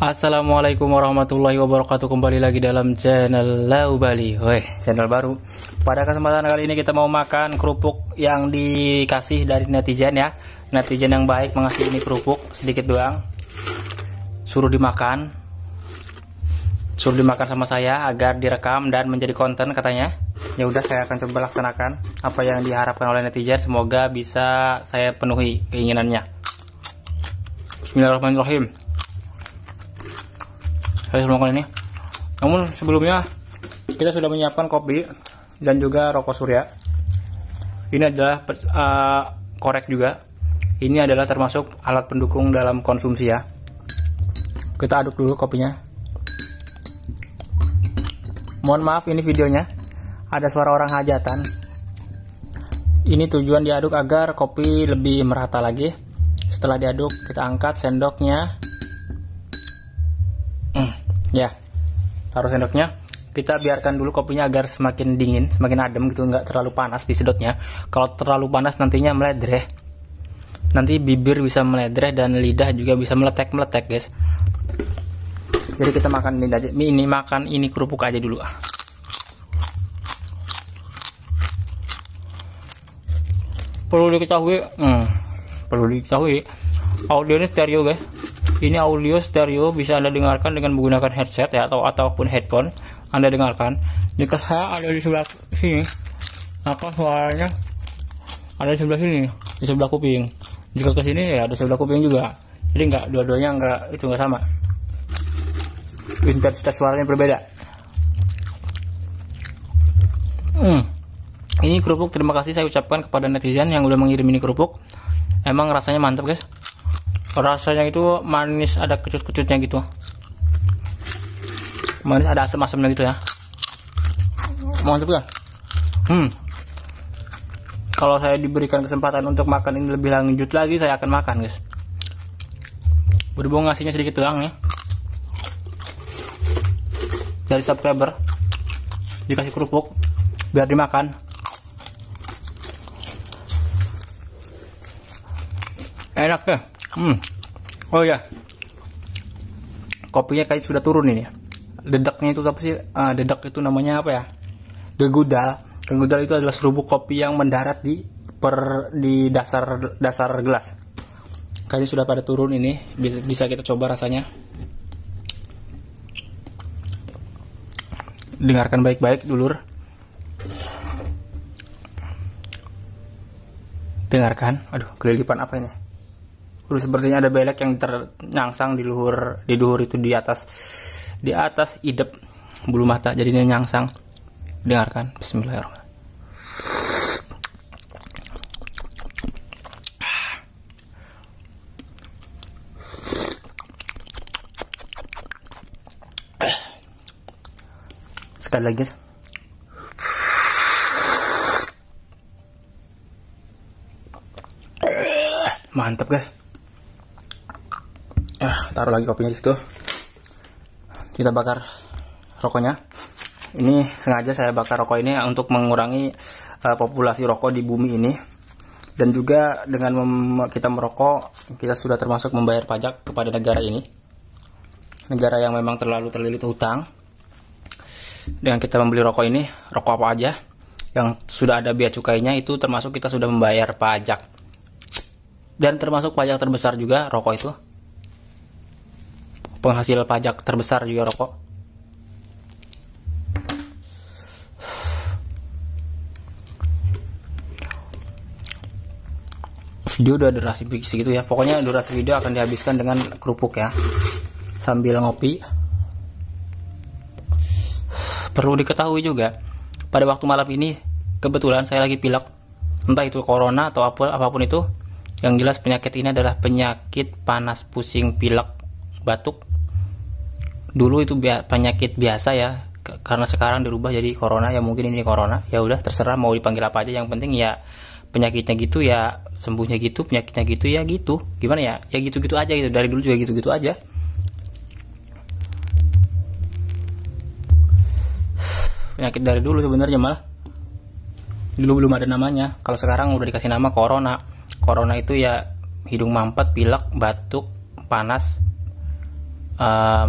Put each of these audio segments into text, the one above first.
Assalamualaikum warahmatullahi wabarakatuh. Kembali lagi dalam channel Lau Bali. Channel baru. Pada kesempatan kali ini kita mau makan kerupuk yang dikasih dari netizen ya. Netizen yang baik mengasih ini kerupuk sedikit doang. Suruh dimakan sama saya agar direkam dan menjadi konten katanya. Ya udah, saya akan coba laksanakan apa yang diharapkan oleh netizen. Semoga bisa saya penuhi keinginannya. Bismillahirrahmanirrahim. Saya sebelum makan ini. Namun sebelumnya kita sudah menyiapkan kopi dan juga rokok surya. Ini adalah korek juga. Ini adalah termasuk alat pendukung dalam konsumsi ya. Kita aduk dulu kopinya. Mohon maaf ini videonya ada suara orang hajatan. Ini tujuan diaduk agar kopi lebih merata lagi. Setelah diaduk kita angkat sendoknya. Ya, taruh sendoknya. Kita biarkan dulu kopinya agar semakin dingin, semakin adem gitu, nggak terlalu panas disedotnya. Kalau terlalu panas nantinya meledreh. Nanti bibir bisa meledreh dan lidah juga bisa meletek guys. Jadi kita makan ini aja. Ini kerupuk aja dulu. Perlu diketahui, audio ini stereo guys. Ini audio stereo, bisa Anda dengarkan dengan menggunakan headset ya ataupun headphone. Anda dengarkan. Jika saya ada di sebelah sini, maka suaranya ada di sebelah sini, di sebelah kuping. Jika ke sini ya ada sebelah kuping juga. Jadi dua-duanya nggak sama. Intensitas suaranya berbeda. Ini kerupuk, terima kasih saya ucapkan kepada netizen yang udah mengirim ini kerupuk. Emang rasanya mantap guys. Rasanya itu manis, ada kecut-kecutnya gitu. Manis, ada asam-asamnya gitu ya. Mantap ya. Kalau saya diberikan kesempatan untuk makan ini lebih lanjut lagi, saya akan makan guys. Berhubung ngasihnya sedikit doang nih dari subscriber, dikasih kerupuk biar dimakan. Enak ya. Oh ya, kopinya kayak sudah turun ini. Dedaknya itu apa sih? Dedak itu namanya apa ya? Gegudal. Gegudal itu adalah serubuk kopi yang mendarat di dasar gelas. Kayaknya sudah pada turun ini. Bisa kita coba rasanya. Dengarkan baik-baik dulur. Dengarkan. Aduh, kelilipan apa ini? Udah sepertinya ada belek yang ternyangsang di luhur itu di atas idep bulu mata, jadinya nyangsang. Dengarkan. Bismillahirrahmanirrahim. Sekali lagi. Mantap guys. Taruh lagi kopinya di situ. Kita bakar rokoknya. Ini sengaja saya bakar rokok ini untuk mengurangi populasi rokok di bumi ini. Dan juga dengan kita merokok, kita sudah termasuk membayar pajak kepada negara ini. Negara yang memang terlalu terlilit hutang. Dengan kita membeli rokok ini, rokok apa aja yang sudah ada bea cukainya, itu termasuk kita sudah membayar pajak. Dan termasuk pajak terbesar juga rokok itu. Penghasil pajak terbesar juga rokok. Video udah durasi segitu ya. Pokoknya durasi video akan dihabiskan dengan kerupuk ya, sambil ngopi. Perlu diketahui juga, pada waktu malam ini kebetulan saya lagi pilek. Entah itu corona atau apapun itu. Yang jelas penyakit ini adalah penyakit panas, pusing, pilek, batuk. Dulu itu penyakit biasa ya, karena sekarang dirubah jadi corona. Ya mungkin ini corona, ya udah terserah mau dipanggil apa aja, yang penting ya penyakitnya gitu ya, sembuhnya gitu, penyakitnya gitu ya gitu. Gimana ya? Ya gitu-gitu aja gitu. Dari dulu juga gitu-gitu aja. Penyakit dari dulu sebenarnya, malah dulu belum ada namanya. Kalau sekarang udah dikasih nama corona. Corona itu ya hidung mampet, pilek, batuk, panas,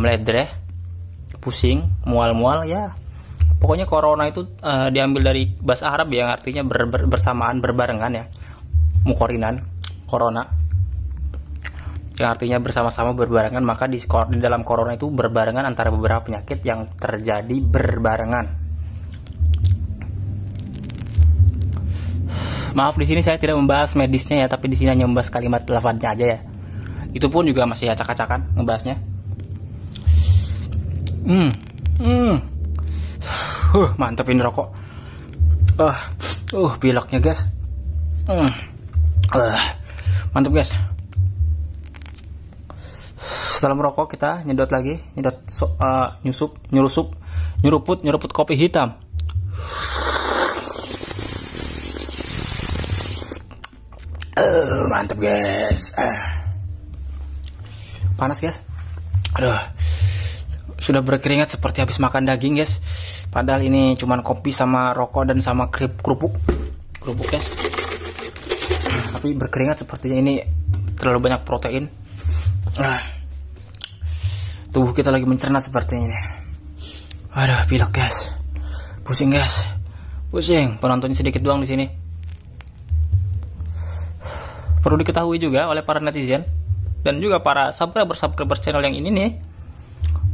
meledreh, pusing, mual-mual ya. Pokoknya corona itu diambil dari bahasa Arab yang artinya bersamaan, berbarengan ya. Mukorinan, corona, yang artinya bersama-sama, berbarengan. Maka di dalam corona itu berbarengan antara beberapa penyakit yang terjadi berbarengan. Maaf, di sini saya tidak membahas medisnya ya, tapi di sini hanya membahas kalimat lafadznya aja ya. Itu pun juga masih acak-acakan ngebahasnya. Mantap ini rokok. Pileknya guys. Mantap guys. Setelah merokok kita nyedot lagi, nyeruput kopi hitam. Mantap guys. Panas guys. Aduh, sudah berkeringat seperti habis makan daging guys. Padahal ini cuman kopi sama rokok dan sama kerupuk guys. Tapi berkeringat sepertinya ini terlalu banyak protein. Tubuh kita lagi mencerna seperti ini. Aduh, pilek guys. Pusing guys. Pusing. Penontonnya sedikit doang di sini. Perlu diketahui juga oleh para netizen dan juga para subscriber channel yang ini nih.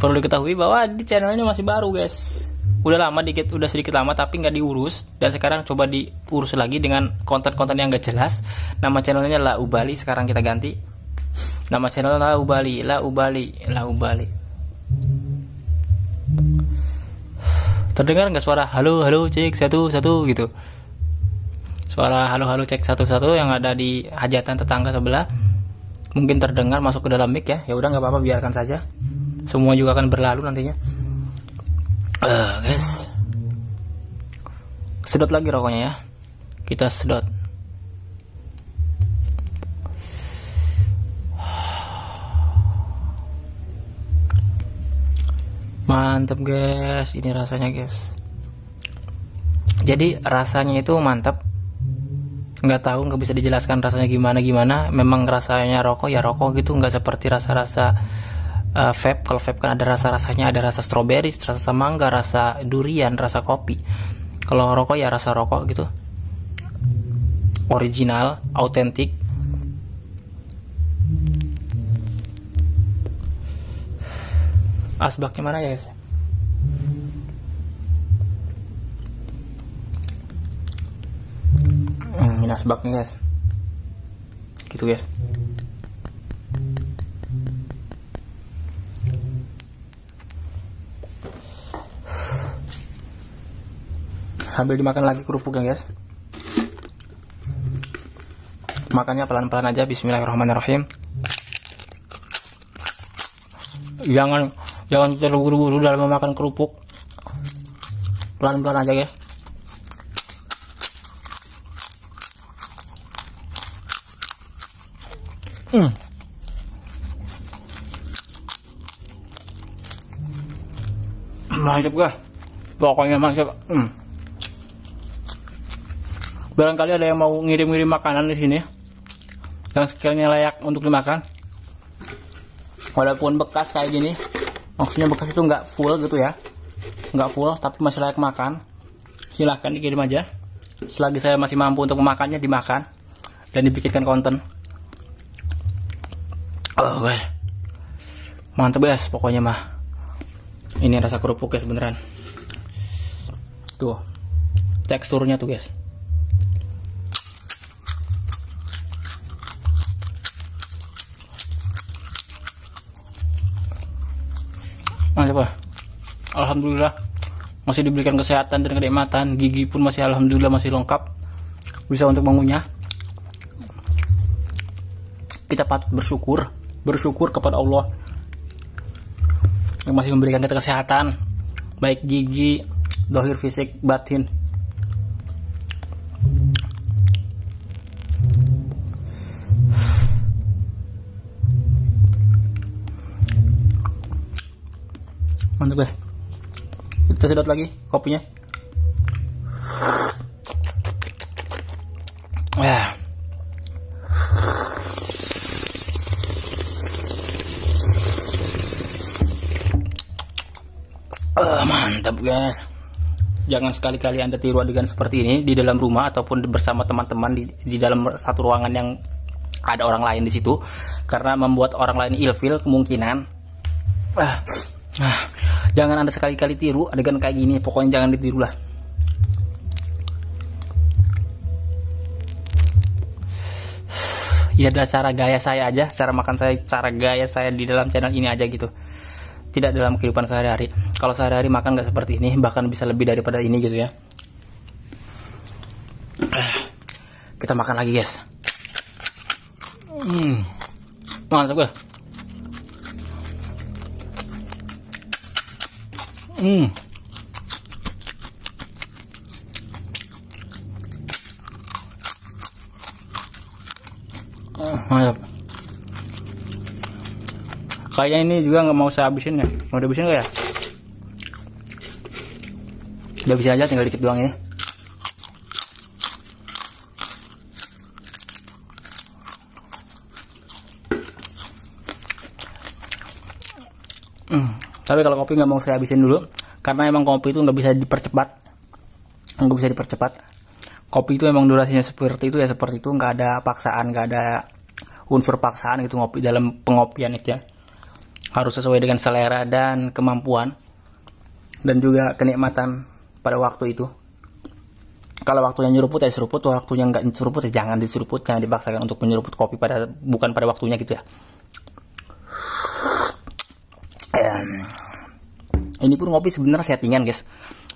Perlu diketahui bahwa di channelnya masih baru guys. Udah sedikit lama tapi nggak diurus, dan sekarang coba diurus lagi dengan konten-konten yang nggak jelas. Nama channelnya La Ubali, sekarang kita ganti nama channel La Ubali. Terdengar nggak suara halo cek 1 gitu? Suara halo cek 1 yang ada di hajatan tetangga sebelah mungkin terdengar masuk ke dalam mic ya. Ya udah, nggak apa-apa, biarkan saja. Semua juga akan berlalu nantinya. Guys, sedot lagi rokoknya ya. Kita sedot. Mantap guys, ini rasanya guys. Jadi rasanya itu mantap. Nggak bisa dijelaskan rasanya gimana. Memang rasanya rokok ya rokok gitu, nggak seperti rasa-rasa vape. Kalau vape kan ada rasa-rasanya, ada rasa strawberry, rasa mangga, rasa durian, rasa kopi. Kalau rokok ya rasa rokok gitu, original, autentik. Asbaknya mana ya guys? Ini asbaknya guys, gitu guys. Sambil dimakan lagi kerupuknya guys. Makannya pelan-pelan aja. Bismillahirrahmanirrahim. Jangan terburu-buru dalam memakan kerupuk. Pelan-pelan aja guys. Mantap gua. Pokoknya mantap. Barangkali ada yang mau ngirim-ngirim makanan di sini yang sekiranya layak untuk dimakan, walaupun bekas kayak gini. Maksudnya bekas itu nggak full gitu ya, nggak full tapi masih layak makan. Silahkan dikirim aja. Selagi saya masih mampu untuk memakannya, dimakan dan dibikinkan konten. Mantap guys, pokoknya mah. Ini rasa kerupuk guys, beneran. Tuh teksturnya tuh guys. Mantap. Alhamdulillah masih diberikan kesehatan dan kenikmatan. Gigi pun masih alhamdulillah masih lengkap, bisa untuk mengunyah. Kita patut bersyukur kepada Allah yang masih memberikan kita kesehatan, baik gigi, dohir, fisik, batin. Mantap guys. Kita sedot lagi kopinya. Mantap guys. Jangan sekali-kali Anda tiru adegan seperti ini di dalam rumah ataupun bersama teman-teman di dalam satu ruangan yang ada orang lain di situ, karena membuat orang lain ilfil kemungkinan. Jangan Anda sekali-kali tiru adegan kayak gini, pokoknya jangan ditiru lah. Ya adalah cara gaya saya aja, cara makan saya, cara gaya saya di dalam channel ini aja gitu. Tidak dalam kehidupan sehari-hari. Kalau sehari-hari makan nggak seperti ini, bahkan bisa lebih daripada ini gitu ya. Kita makan lagi guys. Mantap gue. Mantap. Kayaknya ini juga nggak mau saya habisin ya. Mau dihabisin nggak ya? Udah bisa aja, tinggal dikit doang ini. Tapi kalau kopi nggak mau saya habisin dulu, karena emang kopi itu nggak bisa dipercepat. Kopi itu emang durasinya seperti itu ya, seperti itu, nggak ada paksaan, nggak ada unsur paksaan gitu ngopi dalam pengopian itu ya. Harus sesuai dengan selera dan kemampuan dan juga kenikmatan pada waktu itu. Kalau waktunya nyeruput ya seruput, waktunya nggak seruput ya jangan diseruput, jangan dipaksakan untuk menyeruput kopi bukan pada waktunya gitu ya. Ini pun kopi sebenarnya settingan guys.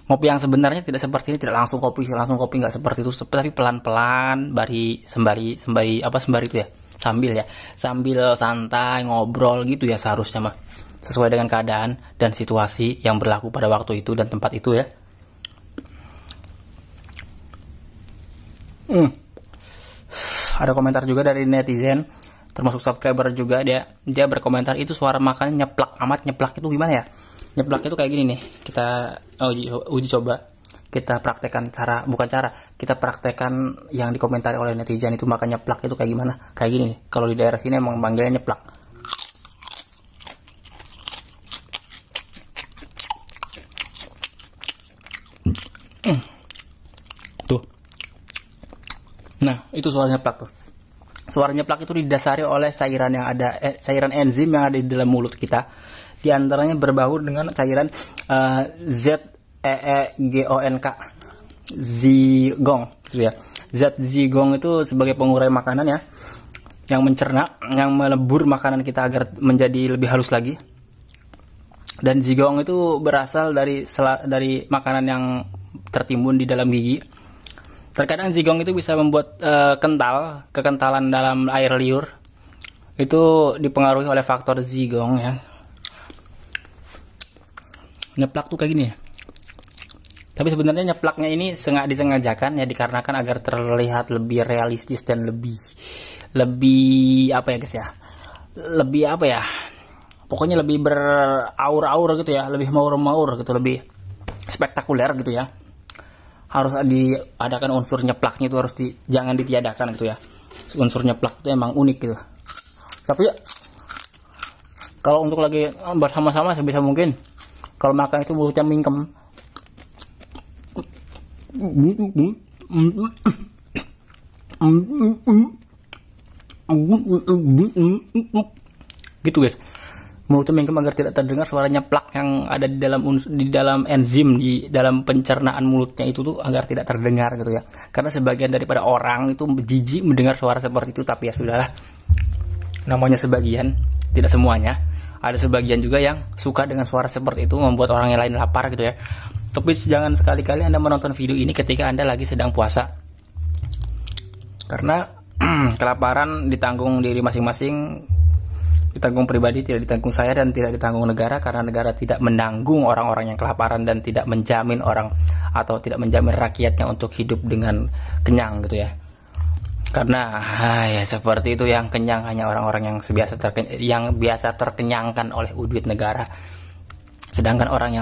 Ngopi yang sebenarnya tidak seperti ini, tidak langsung kopi nggak seperti itu, tapi pelan-pelan, sembari itu ya. Sambil santai ngobrol gitu ya seharusnya mah, sesuai dengan keadaan dan situasi yang berlaku pada waktu itu dan tempat itu ya. Ada komentar juga dari netizen, termasuk subscriber juga, dia berkomentar, itu suara makannya nyeplak amat. Nyeplak itu gimana ya? Nyeplak itu kayak gini nih, kita uji coba. Kita praktekkan kita praktekkan yang dikomentari oleh netizen itu, makan nyeplak itu kayak gimana. Kayak gini nih, kalau di daerah sini emang manggilnya nyeplak. Tuh. Nah, itu suara nyeplak tuh. Suara nyeplak itu didasari oleh cairan cairan enzim yang ada di dalam mulut kita. Di antaranya berbaur dengan cairan ZEEGONK, zigong gitu ya. Zat zigong itu sebagai pengurai makanan ya, yang mencerna, yang melebur makanan kita agar menjadi lebih halus lagi. Dan zigong itu berasal dari makanan yang tertimbun di dalam gigi. Terkadang zigong itu bisa membuat kekentalan dalam air liur. Itu dipengaruhi oleh faktor zigong ya. Nyeplak tuh kayak gini ya. Tapi sebenarnya nyeplaknya ini disengajakan ya, dikarenakan agar terlihat lebih realistis dan lebih apa ya guys ya, lebih apa ya, pokoknya lebih beraur-aur gitu ya, lebih maur-maur gitu, lebih spektakuler gitu ya. Harus diadakan unsur nyeplaknya itu, jangan ditiadakan gitu ya. Unsur nyeplak itu emang unik gitu. Tapi ya, kalau untuk lagi bersama-sama sebisa mungkin, kalau makan itu mulutnya mingkem. Gitu guys, mulutnya mingkem agar tidak terdengar suara nyeplak yang ada di dalam enzim di dalam pencernaan mulutnya itu tuh, agar tidak terdengar gitu ya. Karena sebagian daripada orang itu jijik mendengar suara seperti itu, tapi ya sudahlah, namanya sebagian, tidak semuanya. Ada sebagian juga yang suka dengan suara seperti itu, membuat orang yang lain lapar gitu ya. Tapi jangan sekali-kali Anda menonton video ini ketika Anda lagi sedang puasa. Karena kelaparan ditanggung diri masing-masing, ditanggung pribadi, tidak ditanggung saya dan tidak ditanggung negara, karena negara tidak menanggung orang-orang yang kelaparan dan tidak menjamin rakyatnya untuk hidup dengan kenyang gitu ya. Karena ya seperti itu, yang kenyang hanya orang-orang yang biasa terkenyangkan oleh duit negara. Sedangkan orang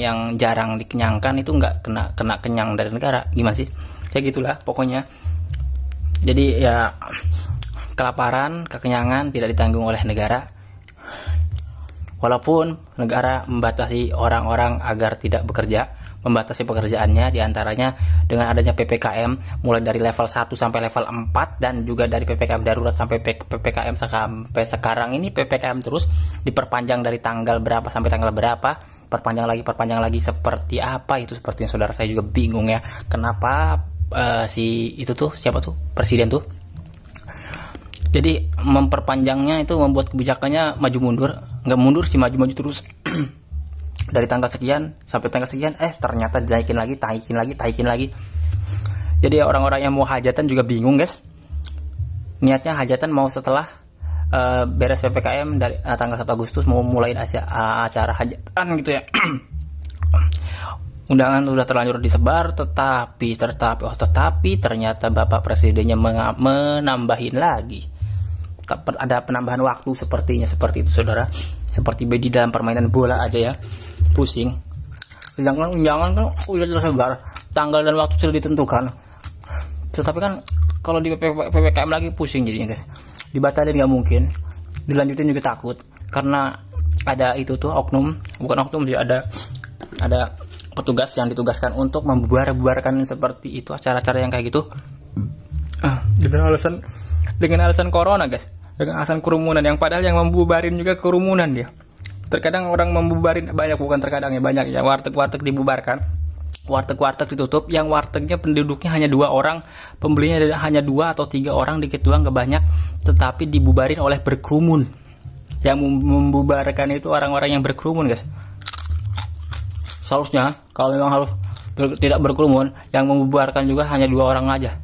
yang jarang dikenyangkan itu nggak kena kenyang dari negara. Gimana sih? Kayak gitulah pokoknya. Jadi ya, kelaparan, kekenyangan tidak ditanggung oleh negara. Walaupun negara membatasi orang-orang agar tidak bekerja, membatasi pekerjaannya, diantaranya dengan adanya PPKM mulai dari level 1 sampai level 4, dan juga dari PPKM darurat sampai PPKM sampai sekarang ini PPKM terus diperpanjang dari tanggal berapa sampai tanggal berapa, perpanjang lagi seperti apa itu, seperti saudara saya juga bingung ya, kenapa si itu tuh siapa tuh presiden tuh jadi memperpanjangnya itu, membuat kebijakannya maju mundur, nggak mundur sih, maju terus. Dari tanggal sekian sampai tanggal sekian, ternyata dinaikin lagi, taikin lagi. Jadi orang-orang yang mau hajatan juga bingung guys. Niatnya hajatan mau setelah beres PPKM dari tanggal 1 Agustus mau mulai acara hajatan gitu ya. Undangan sudah terlanjur disebar, tetapi ternyata Bapak Presidennya menambahin lagi. Ada penambahan waktu seperti itu saudara, seperti di dalam permainan bola aja ya, pusing. Undangan kan udah tersebar, tanggal dan waktu sudah ditentukan, tetapi kan kalau di PPKM lagi pusing jadinya guys. Dibatalin nggak mungkin, dilanjutin juga takut, karena ada itu tuh bukan oknum dia, ada petugas yang ditugaskan untuk membubarkan seperti itu, acara-acara yang kayak gitu dengan alasan corona guys, dengan alasan kerumunan, yang padahal yang membubarin juga kerumunan dia. Terkadang orang membubarin bukan terkadang ya, banyak ya, warteg dibubarkan, warteg ditutup, yang wartegnya penduduknya hanya 2 orang, pembelinya hanya 2 atau 3 orang, dikit doang, gak banyak, tetapi dibubarin oleh berkerumun. Yang membubarkan itu orang-orang yang berkerumun guys. Seharusnya kalau memang harus tidak berkerumun, yang membubarkan juga hanya 2 orang aja,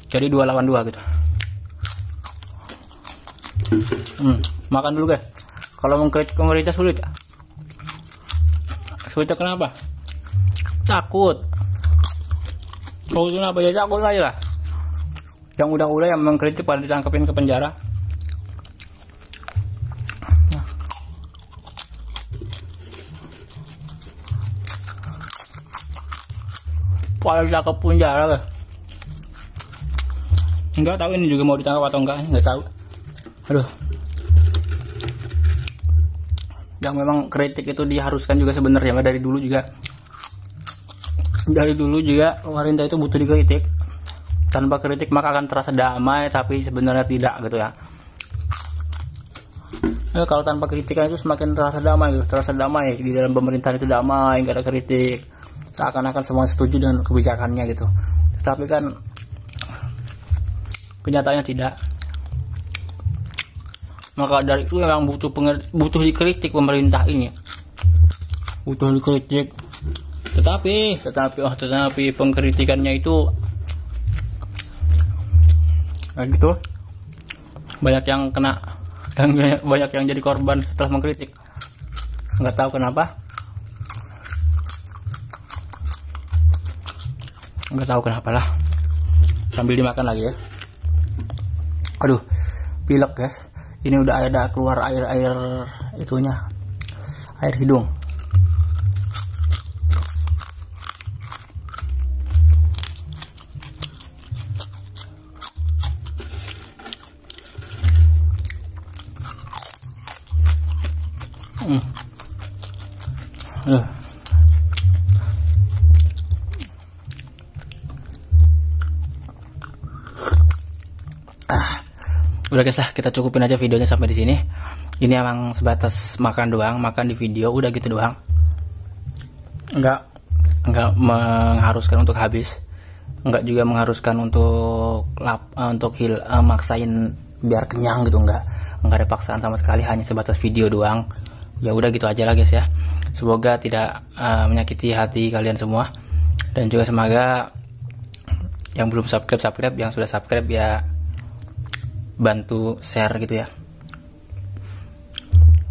jadi 2 lawan 2 gitu. Makan dulu guys. Kalau mengkritik pemerintah sulit kenapa? Takut. Solusinya apa ya? Takut aja lah. Yang udah yang mengkritik pada ditangkapin ke penjara. Pada ditangkap penjara guys. Enggak tahu ini juga mau ditangkap atau enggak tahu. Aduh. Yang memang kritik itu diharuskan juga sebenarnya, dari dulu juga pemerintah itu butuh dikritik. Tanpa kritik maka akan terasa damai, tapi sebenarnya tidak gitu ya. Kalau tanpa kritikan itu semakin terasa damai di dalam pemerintahan, itu damai, nggak ada kritik, seakan-akan semua setuju dengan kebijakannya gitu. Tapi kan kenyataannya tidak. Maka dari itu memang butuh dikritik pemerintah ini, butuh dikritik. Tetapi pengkritikannya itu kayak gitu, banyak yang kena, dan banyak yang jadi korban setelah mengkritik. Nggak tahu kenapa lah. Sambil dimakan lagi ya. Aduh, pilek guys. Ini udah ada keluar air itunya, air hidung. Udah guys lah, kita cukupin aja videonya sampai di sini. Ini emang sebatas makan doang, makan di video udah gitu doang. Enggak mengharuskan untuk habis, enggak juga mengharuskan untuk maksain biar kenyang gitu, enggak ada paksaan sama sekali, hanya sebatas video doang. Ya udah gitu aja lah guys ya. Semoga tidak menyakiti hati kalian semua, dan juga semoga yang belum subscribe, yang sudah subscribe ya bantu share gitu ya.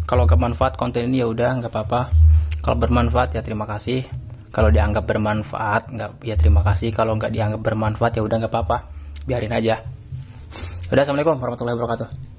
Kalau gak manfaat konten ini ya udah nggak apa-apa. Kalau bermanfaat ya terima kasih. Kalau dianggap bermanfaat ya terima kasih. Kalau nggak dianggap bermanfaat ya udah nggak apa-apa, biarin aja. Udah, assalamualaikum warahmatullahi wabarakatuh.